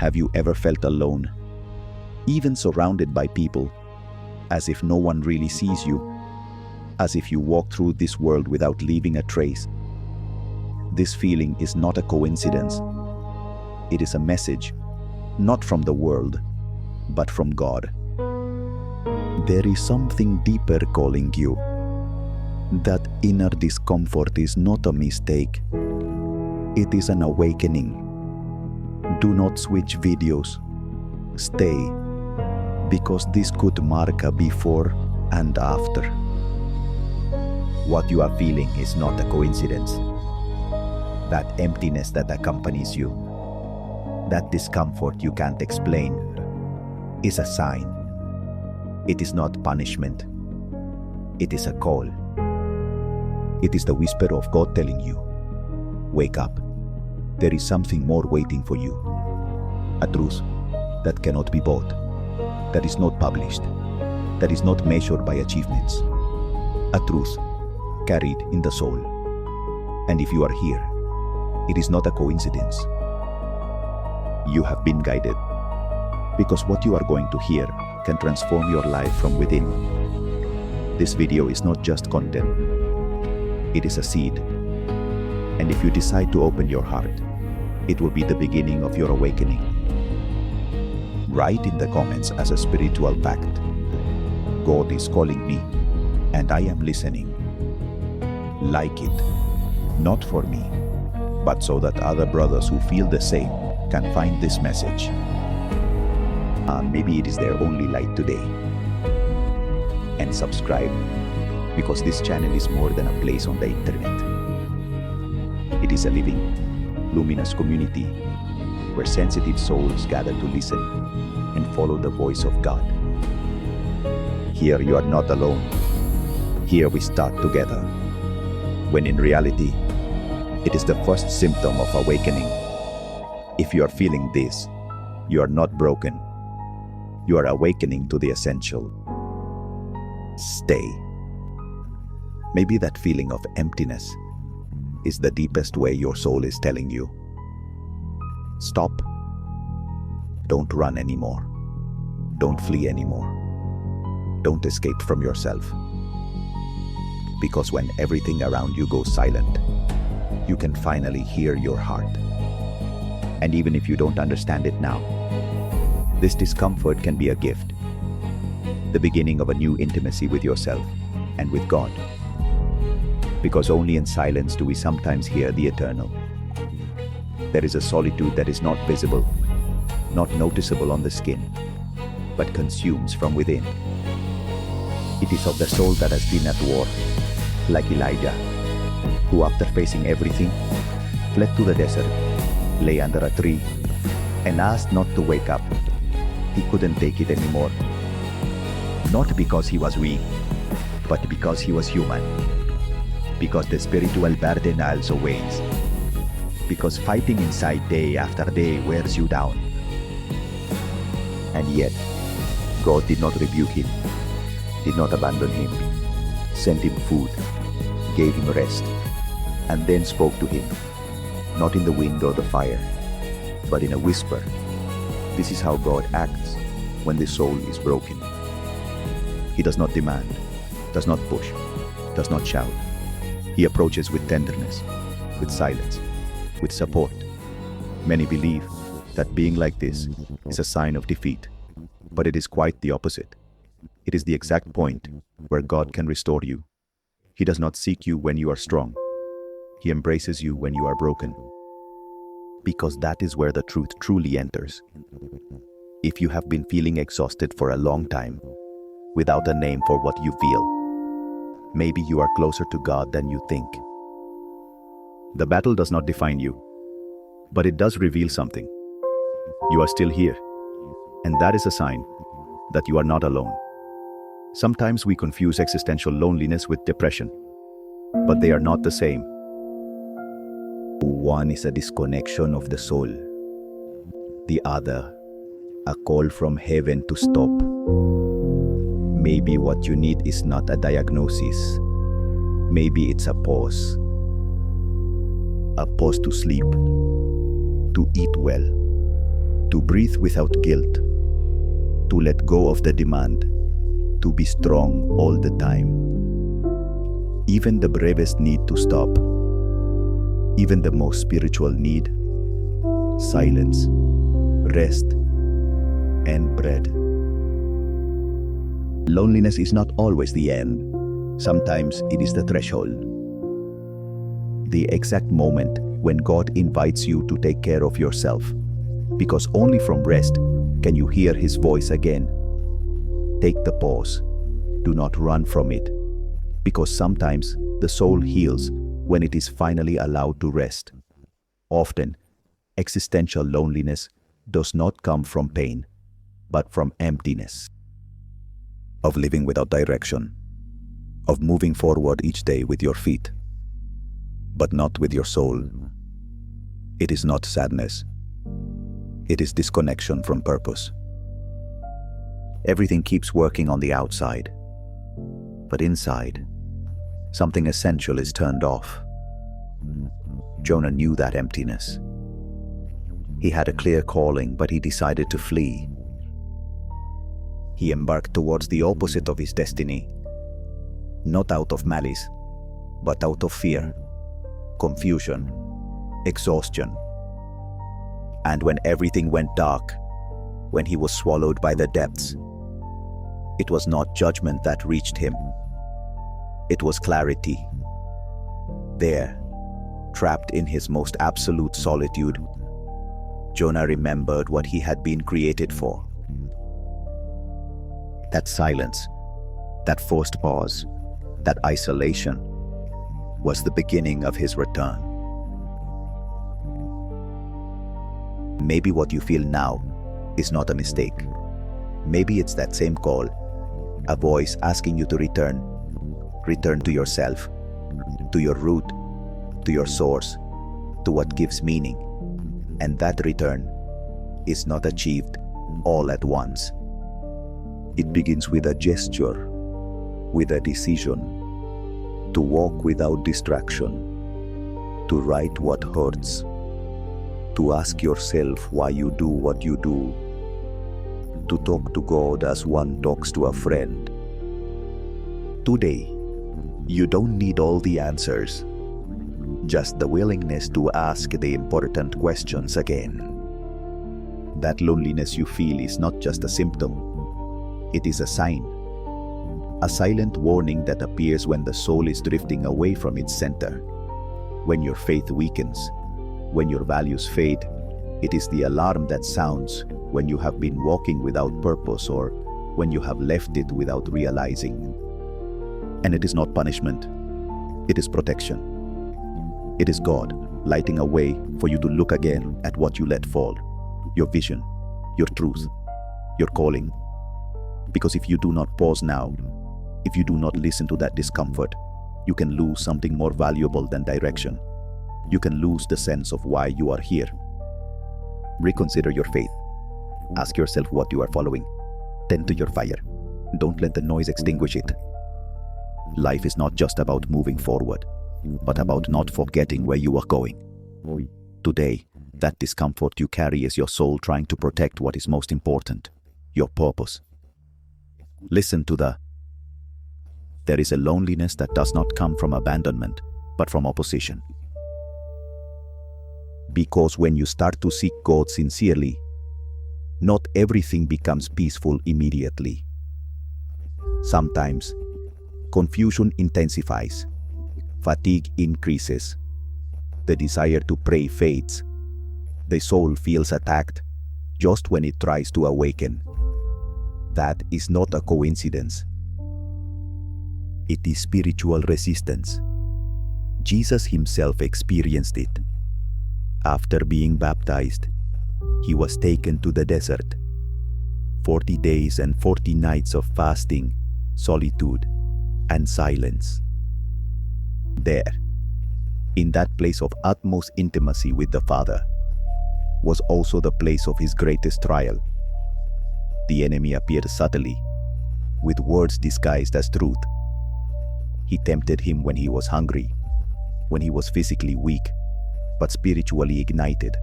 Have you ever felt alone, even surrounded by people, as if no one really sees you, as if you walk through this world without leaving a trace? This feeling is not a coincidence. It is a message, not from the world, but from God. There is something deeper calling you. That inner discomfort is not a mistake. It is an awakening. Do not switch videos. Stay, because this could mark a before and after. What you are feeling is not a coincidence. That emptiness that accompanies you, that discomfort you can't explain, is a sign. It is not punishment. It is a call. It is the whisper of God telling you, wake up. There is something more waiting for you. A truth that cannot be bought, that is not published, that is not measured by achievements. A truth carried in the soul. And if you are here, it is not a coincidence. You have been guided, because what you are going to hear can transform your life from within. This video is not just content. It is a seed. And if you decide to open your heart, it will be the beginning of your awakening. Write in the comments as a spiritual pact, God is calling me, and I am listening. Like it, not for me, but so that other brothers who feel the same can find this message. Maybe it is their only light today. And subscribe, because this channel is more than a place on the internet. It is a living, luminous community where sensitive souls gather to listen and follow the voice of God. Here you are not alone. Here we start together. When in reality, it is the first symptom of awakening. If you are feeling this, you are not broken. You are awakening to the essential. Stay. Maybe that feeling of emptiness is the deepest way your soul is telling you. Stop. Don't run anymore. Don't flee anymore. Don't escape from yourself. Because when everything around you goes silent, you can finally hear your heart. And even if you don't understand it now, this discomfort can be a gift. The beginning of a new intimacy with yourself and with God. Because only in silence do we sometimes hear the eternal. There is a solitude that is not visible, not noticeable on the skin, but consumes from within. It is of the soul that has been at war, like Elijah, who after facing everything, fled to the desert, lay under a tree, and asked not to wake up. He couldn't take it anymore. Not because he was weak, but because he was human. Because the spiritual burden also weighs. Because fighting inside day after day wears you down. And yet, God did not rebuke him, did not abandon him, sent him food, gave him rest, and then spoke to him, not in the wind or the fire, but in a whisper. This is how God acts when the soul is broken. He does not demand, does not push, does not shout. He approaches with tenderness, with silence, with support. Many believe that being like this is a sign of defeat, but it is quite the opposite. It is the exact point where God can restore you. He does not seek you when you are strong. He embraces you when you are broken. Because that is where the truth truly enters. If you have been feeling exhausted for a long time, without a name for what you feel, maybe you are closer to God than you think. The battle does not define you, but it does reveal something. You are still here, and that is a sign that you are not alone. Sometimes we confuse existential loneliness with depression, but they are not the same. One is a disconnection of the soul. The other, a call from heaven to stop. Maybe what you need is not a diagnosis. Maybe it's a pause. A pause to sleep, to eat well, to breathe without guilt, to let go of the demand, to be strong all the time. Even the bravest need to stop, even the most spiritual need, silence, rest, and bread. Loneliness is not always the end. Sometimes it is the threshold. The exact moment when God invites you to take care of yourself, because only from rest can you hear His voice again. Take the pause. Do not run from it, because sometimes the soul heals when it is finally allowed to rest. Often, existential loneliness does not come from pain, but from emptiness. Of living without direction, of moving forward each day with your feet, but not with your soul. It is not sadness. It is disconnection from purpose. Everything keeps working on the outside, but inside, something essential is turned off. Jonah knew that emptiness. He had a clear calling, but he decided to flee. He embarked towards the opposite of his destiny, not out of malice, but out of fear, confusion, exhaustion. And when everything went dark, when he was swallowed by the depths, it was not judgment that reached him. It was clarity. There, trapped in his most absolute solitude, Jonah remembered what he had been created for. That silence, that forced pause, that isolation was the beginning of his return. Maybe what you feel now is not a mistake. Maybe it's that same call, a voice asking you to return to yourself, to your root, to your source, to what gives meaning. And that return is not achieved all at once. It begins with a gesture, with a decision, to walk without distraction, to write what hurts, to ask yourself why you do what you do, to talk to God as one talks to a friend. Today, you don't need all the answers, just the willingness to ask the important questions again. That loneliness you feel is not just a symptom, it is a sign. A silent warning that appears when the soul is drifting away from its center. When your faith weakens, when your values fade, it is the alarm that sounds when you have been walking without purpose or when you have left it without realizing. And it is not punishment, it is protection. It is God lighting a way for you to look again at what you let fall, your vision, your truth, your calling. Because if you do not pause now, if you do not listen to that discomfort, you can lose something more valuable than direction. You can lose the sense of why you are here. Reconsider your faith. Ask yourself what you are following. Tend to your fire. Don't let the noise extinguish it. Life is not just about moving forward, but about not forgetting where you are going. Today, that discomfort you carry is your soul trying to protect what is most important, your purpose. Listen to there is a loneliness that does not come from abandonment, but from opposition. Because when you start to seek God sincerely, not everything becomes peaceful immediately. Sometimes, confusion intensifies, fatigue increases, the desire to pray fades, the soul feels attacked just when it tries to awaken. That is not a coincidence. It is spiritual resistance. Jesus himself experienced it. After being baptized, he was taken to the desert. 40 days and 40 nights of fasting, solitude, and silence. There, in that place of utmost intimacy with the Father, was also the place of his greatest trial. The enemy appeared subtly, with words disguised as truth. He tempted him when he was hungry, when he was physically weak, but spiritually ignited.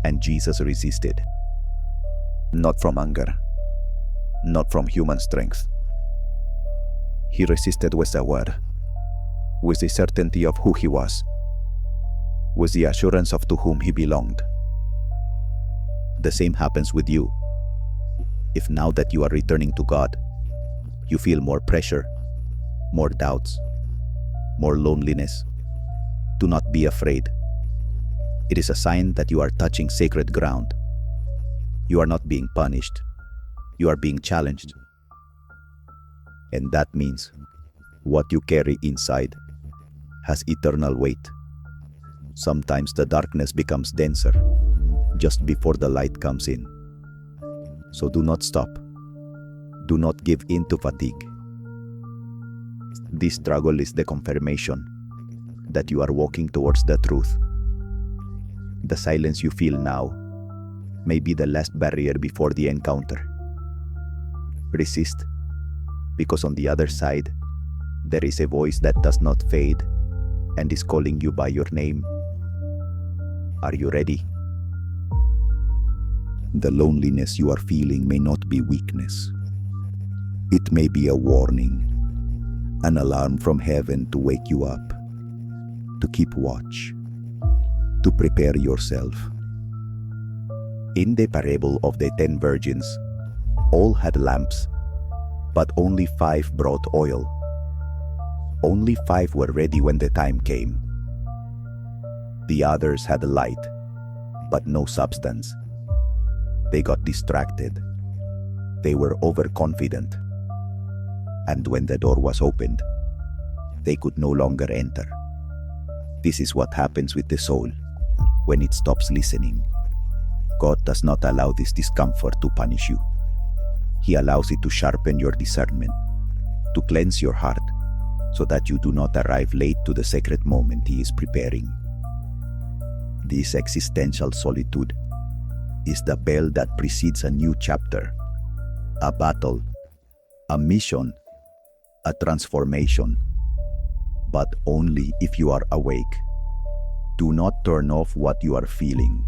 And Jesus resisted. Not from anger, not from human strength. He resisted with a word, with the certainty of who he was, with the assurance of to whom he belonged. The same happens with you. If now that you are returning to God, you feel more pressure, more doubts, more loneliness, do not be afraid. It is a sign that you are touching sacred ground. You are not being punished. You are being challenged. And that means what you carry inside has eternal weight. Sometimes the darkness becomes denser just before the light comes in. So do not stop. Do not give in to fatigue. This struggle is the confirmation that you are walking towards the truth. The silence you feel now may be the last barrier before the encounter. Resist, because on the other side, there is a voice that does not fade and is calling you by your name. Are you ready? The loneliness you are feeling may not be weakness. It may be a warning, an alarm from heaven to wake you up, to keep watch, to prepare yourself. In the parable of the 10 virgins, all had lamps, but only 5 brought oil. Only 5 were ready when the time came. The others had a light, but no substance. They got distracted. They were overconfident. And when the door was opened, they could no longer enter. This is what happens with the soul when it stops listening. God does not allow this discomfort to punish you. He allows it to sharpen your discernment, to cleanse your heart, so that you do not arrive late to the sacred moment He is preparing. This existential solitude is the bell that precedes a new chapter, a battle, a mission, a transformation, but only if you are awake. Do not turn off what you are feeling.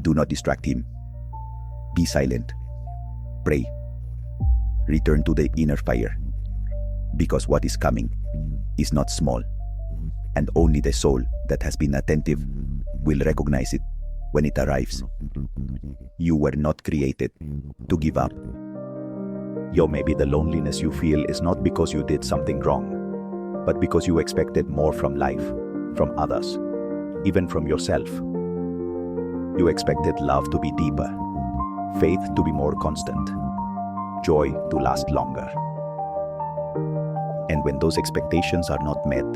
Do not distract Him. Be silent. Pray. Return to the inner fire, because what is coming is not small, and only the soul that has been attentive will recognize it when it arrives. You were not created to give up. Maybe the loneliness you feel is not because you did something wrong, but because you expected more from life, from others, even from yourself. You expected love to be deeper, faith to be more constant, joy to last longer. And when those expectations are not met,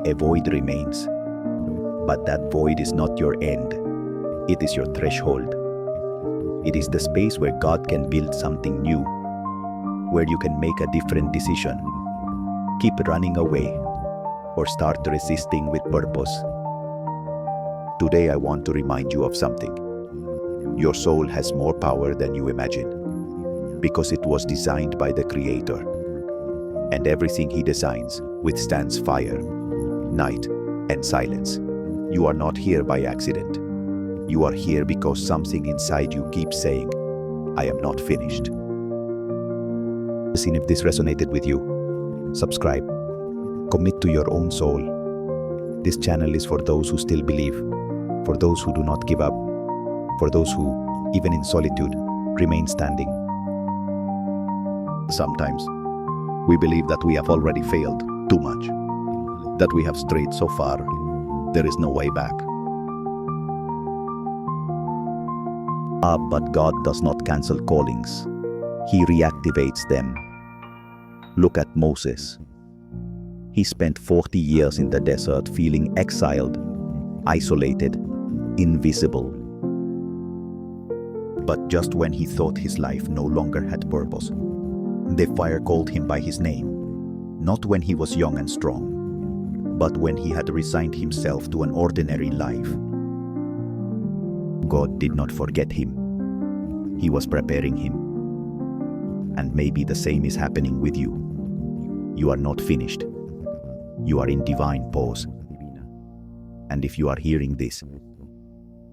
a void remains. But that void is not your end. It is your threshold. It is the space where God can build something new, where you can make a different decision, keep running away, or start resisting with purpose. Today I want to remind you of something. Your soul has more power than you imagine, because it was designed by the Creator. And everything He designs withstands fire, night, and silence. You are not here by accident. You are here because something inside you keeps saying, I am not finished. Listen if this resonated with you. Subscribe. Commit to your own soul. This channel is for those who still believe, for those who do not give up, for those who, even in solitude, remain standing. Sometimes, we believe that we have already failed too much, that we have strayed so far, there is no way back. But God does not cancel callings. He reactivates them. Look at Moses. He spent 40 years in the desert feeling exiled, isolated, invisible. But just when he thought his life no longer had purpose, the fire called him by his name, not when he was young and strong, but when he had resigned himself to an ordinary life. God did not forget him. He was preparing him. And maybe the same is happening with you. You are not finished. You are in divine pause. And if you are hearing this,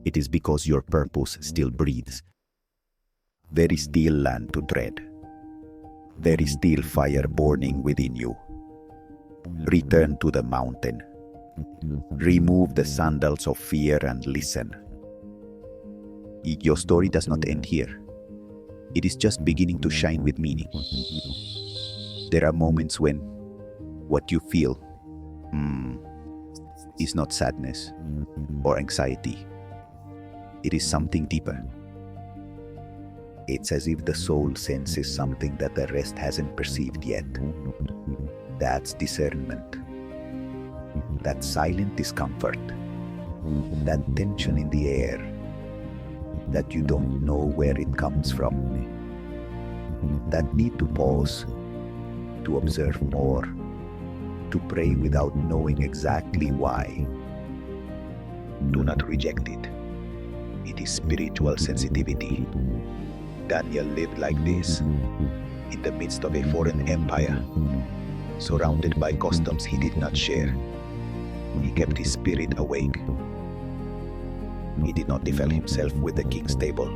it is because your purpose still breathes. There is still land to tread. There is still fire burning within you. Return to the mountain. Remove the sandals of fear and listen. Your story does not end here. It is just beginning to shine with meaning. There are moments when what you feel is not sadness or anxiety. It is something deeper. It's as if the soul senses something that the rest hasn't perceived yet. That's discernment. That silent discomfort. That tension in the air. That you don't know where it comes from. That need to pause, to observe more, to pray without knowing exactly why. Do not reject it. It is spiritual sensitivity. Daniel lived like this, in the midst of a foreign empire, surrounded by customs he did not share. He kept his spirit awake. He did not defile himself with the king's table.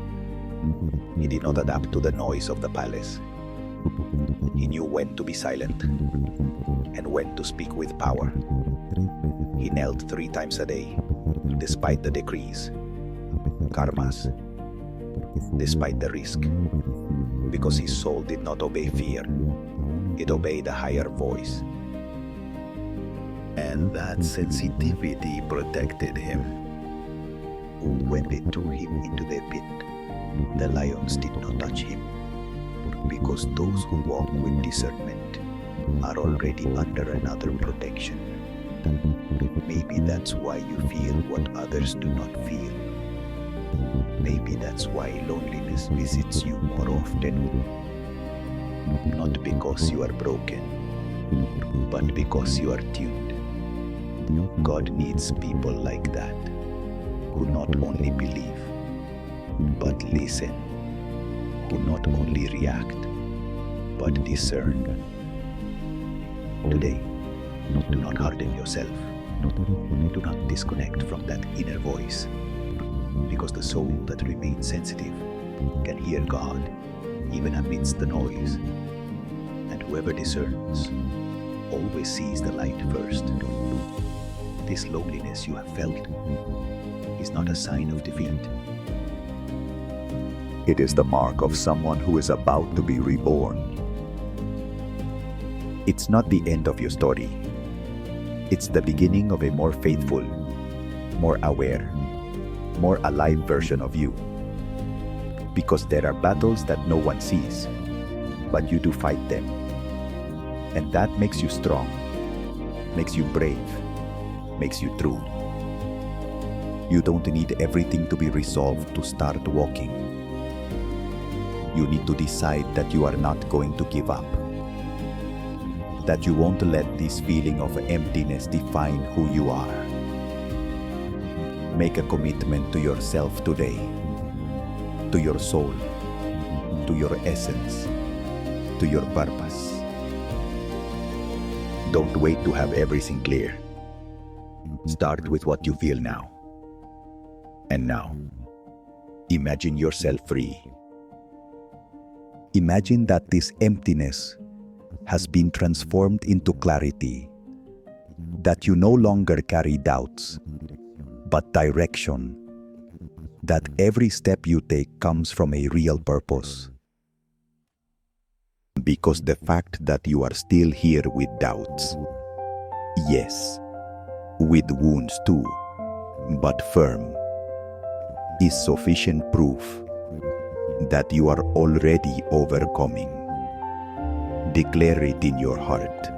He did not adapt to the noise of the palace. He knew when to be silent and when to speak with power. He knelt 3 times a day, despite the decrees, karmas, despite the risk, because his soul did not obey fear. It obeyed a higher voice. And that sensitivity protected him. When they threw him into the pit, the lions did not touch him, because those who walk with discernment are already under another protection. Maybe that's why you feel what others do not feel. Maybe that's why loneliness visits you more often. Not because you are broken, but because you are tuned. God needs people like that, who not only believe, but listen, who not only react, but discern. Today, do not harden yourself. Do not disconnect from that inner voice, because the soul that remains sensitive can hear God even amidst the noise. And whoever discerns always sees the light first. This loneliness you have felt is not a sign of defeat. It is the mark of someone who is about to be reborn. It's not the end of your story. It's the beginning of a more faithful, more aware, more alive version of you. Because there are battles that no one sees, but you do fight them. And that makes you strong, makes you brave, makes you true. You don't need everything to be resolved to start walking. You need to decide that you are not going to give up. That you won't let this feeling of emptiness define who you are. Make a commitment to yourself today, to your soul, to your essence, to your purpose. Don't wait to have everything clear. Start with what you feel now. And now, imagine yourself free. Imagine that this emptiness has been transformed into clarity, that you no longer carry doubts, but direction, that every step you take comes from a real purpose. Because the fact that you are still here with doubts, yes, with wounds too, but firm, is sufficient proof that you are already overcoming. Declare it in your heart.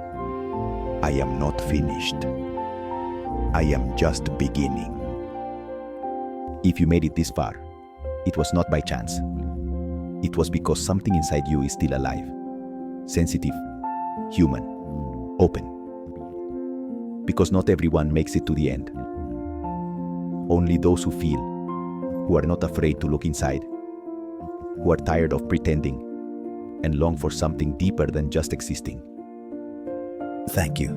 I am not finished. I am just beginning. If you made it this far, it was not by chance. It was because something inside you is still alive, sensitive, human, open. Because not everyone makes it to the end. Only those who feel, who are not afraid to look inside, who are tired of pretending, and long for something deeper than just existing. Thank you.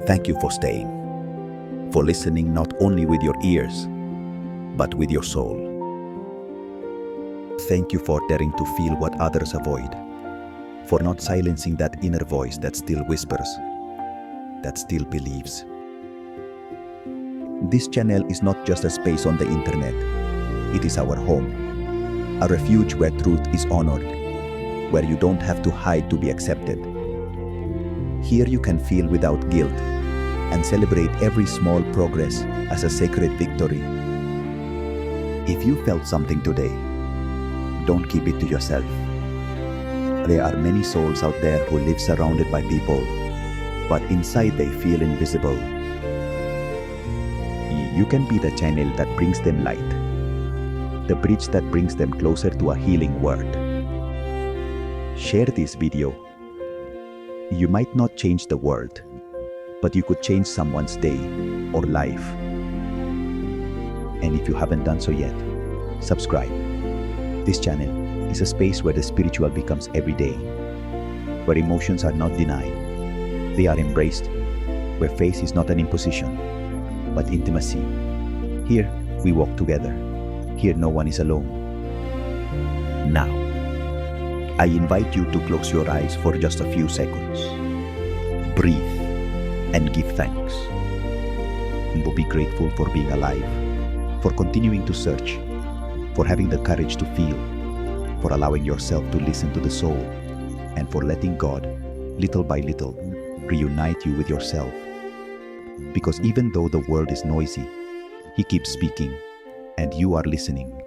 Thank you for staying, for listening not only with your ears, but with your soul. Thank you for daring to feel what others avoid, for not silencing that inner voice that still whispers, that still believes. This channel is not just a space on the internet. It is our home, a refuge where truth is honored, where you don't have to hide to be accepted. Here you can feel without guilt and celebrate every small progress as a sacred victory. If you felt something today, don't keep it to yourself. There are many souls out there who live surrounded by people, but inside they feel invisible. You can be the channel that brings them light, the bridge that brings them closer to a healing word. Share this video. You might not change the world, but you could change someone's day or life. And if you haven't done so yet, subscribe. This channel is a space where the spiritual becomes everyday, where emotions are not denied, they are embraced, where faith is not an imposition, but intimacy. Here, we walk together. Here, no one is alone. Now, I invite you to close your eyes for just a few seconds. Breathe and give thanks. And be grateful for being alive, for continuing to search, for having the courage to feel, for allowing yourself to listen to the soul, and for letting God, little by little, reunite you with yourself. Because even though the world is noisy, He keeps speaking, and you are listening.